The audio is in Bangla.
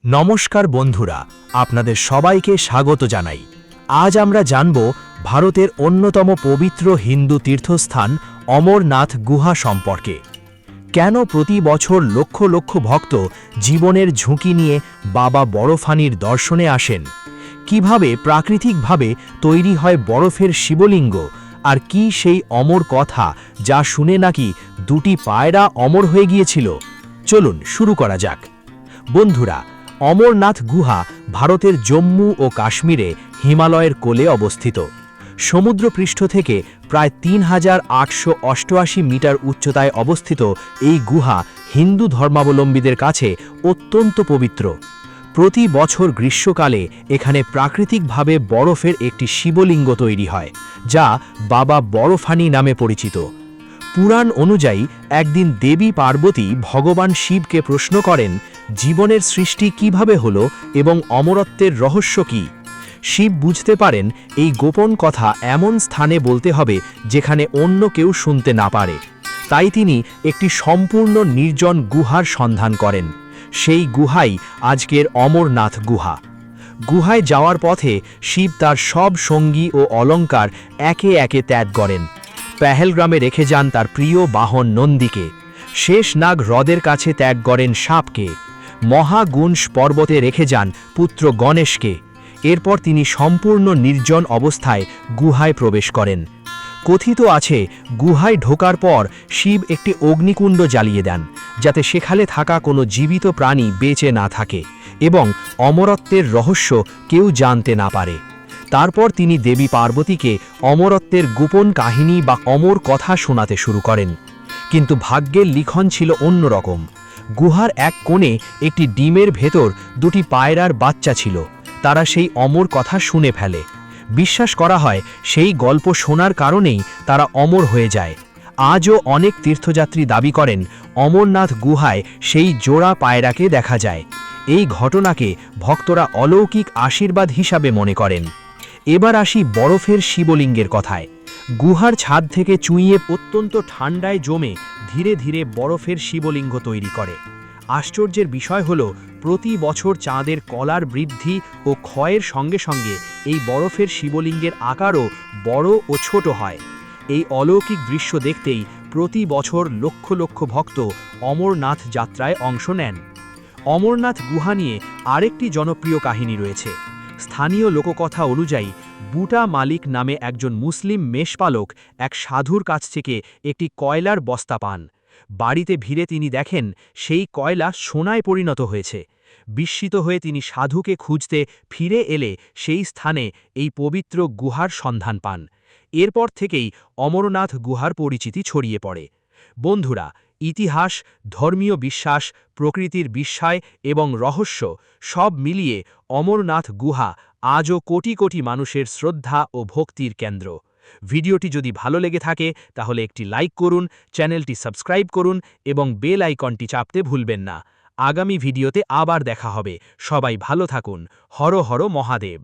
নমস্কার বন্ধুরা, আপনাদের সবাইকে স্বাগত জানাই। আজ আমরা জানব ভারতের অন্যতম পবিত্র হিন্দু তীর্থস্থান অমরনাথ গুহা সম্পর্কে। কেন প্রতি বছর লক্ষ লক্ষ ভক্ত জীবনের ঝুঁকি নিয়ে বাবা বরফানির দর্শনে আসেন, কিভাবে প্রাকৃতিকভাবে তৈরি হয় বরফের শিবলিঙ্গ, আর কি সেই অমর কথা যা শুনে নাকি দুটি পায়রা অমর হয়ে গিয়েছিল। চলুন শুরু করা যাক। বন্ধুরা, অমরনাথ গুহা ভারতের জম্মু ও কাশ্মীরে হিমালয়ের কোলে অবস্থিত। সমুদ্রপৃষ্ঠ থেকে প্রায় ৩,৮৮৮ মিটার উচ্চতায় অবস্থিত এই গুহা হিন্দু ধর্মাবলম্বীদের কাছে অত্যন্ত পবিত্র। প্রতি বছর গ্রীষ্মকালে এখানে প্রাকৃতিকভাবে বরফের একটি শিবলিঙ্গ তৈরি হয়, যা বাবা বরফানি নামে পরিচিত। পুরাণ অনুযায়ী একদিন দেবী পার্বতী ভগবান শিবকে প্রশ্ন করেন, জীবনের সৃষ্টি কিভাবে হলো এবং অমরত্বের রহস্য কি। শিব বুঝতে পারেন এই গোপন কথা এমন স্থানে বলতে হবে যেখানে অন্য কেউ শুনতে না পারে। তাই তিনি একটি সম্পূর্ণ নির্জন গুহার সন্ধান করেন। সেই গুহাই আজকের অমরনাথ গুহা। গুহায় যাওয়ার পথে শিব তার সব সঙ্গী ও অলঙ্কার একে একে ত্যাগ করেন। পেহেলগ্রামে রেখে যান তার প্রিয় বাহন নন্দীকে। শেষনাগ হ্রদের কাছে ত্যাগ করেন সাপকে। মহাগুঞ্জ পর্বতে রেখে যান পুত্র গণেশকে। এরপর তিনি সম্পূর্ণ নির্জন অবস্থায় গুহায় প্রবেশ করেন। কথিত আছে, গুহায় ঢোকার পর শিব একটি অগ্নিকুণ্ড জ্বালিয়ে দেন, যাতে সেখানে থাকা কোনো জীবিত প্রাণী বেঁচে না থাকে এবং অমরত্বের রহস্য কেউ জানতে না পারে। তারপর তিনি দেবী পার্বতীকে অমরত্বের গোপন কাহিনী বা অমর কথা শোনাতে শুরু করেন। কিন্তু ভাগ্যের লিখন ছিল অন্যরকম। গুহার এক কোণে একটি ডিমের ভেতর দুটি পায়রার বাচ্চা ছিল। তারা সেই অমর কথা শুনে ফেলে। বিশ্বাস করা হয় সেই গল্প শোনার কারণেই তারা অমর হয়ে যায়। আজও অনেক তীর্থযাত্রী দাবি করেন অমরনাথ গুহায় সেই জোড়া পায়রাকে দেখা যায়। এই ঘটনাকে ভক্তরা অলৌকিক আশীর্বাদ হিসাবে মনে করেন। এবার আসি বরফের শিবলিঙ্গের কথায়। গুহার ছাদ থেকে চুইয়ে অত্যন্ত ঠান্ডায় জমে ধীরে ধীরে বরফের শিবলিঙ্গ তৈরি করে। আশ্চর্যের বিষয় হল, প্রতি বছর চাঁদের কলার বৃদ্ধি ও ক্ষয়ের সঙ্গে সঙ্গে এই বরফের শিবলিঙ্গের আকারও বড় ও ছোট হয়। এই অলৌকিক দৃশ্য দেখতেই প্রতি বছর লক্ষ লক্ষ ভক্ত অমরনাথ যাত্রায় অংশ নেন। অমরনাথ গুহা নিয়ে আরেকটি জনপ্রিয় কাহিনী রয়েছে। স্থানীয় লোককথা অনুযায়ী বুটা মালিক নামে একজন মুসলিম মেষপালক এক সাধুর কাছ থেকে একটি কয়লার বস্তা পান। বাড়িতে ভিড়ে তিনি দেখেন সেই কয়লা সোনায় পরিণত হয়েছে। বিস্মিত হয়ে তিনি সাধুকে খুঁজতে ফিরে এলে সেই স্থানে এই পবিত্র গুহার সন্ধান পান। এরপর থেকেই অমরনাথ গুহার পরিচিতি ছড়িয়ে পড়ে। বন্ধুরা, ইতিহাস, ধর্মীয় বিশ্বাস, প্রকৃতির বিস্ময় এবং রহস্য সব মিলিয়ে অমরনাথ গুহা আজও কোটি কোটি মানুষের শ্রদ্ধা ও ভক্তির কেন্দ্র। ভিডিওটি যদি ভালো লেগে থাকে তাহলে একটি লাইক করুন, চ্যানেলটি সাবস্ক্রাইব করুন এবং বেল আইকনটি চাপতে ভুলবেন না। আগামী ভিডিওতে আবার দেখা হবে। সবাই ভালো থাকুন। হর হর মহাদেব।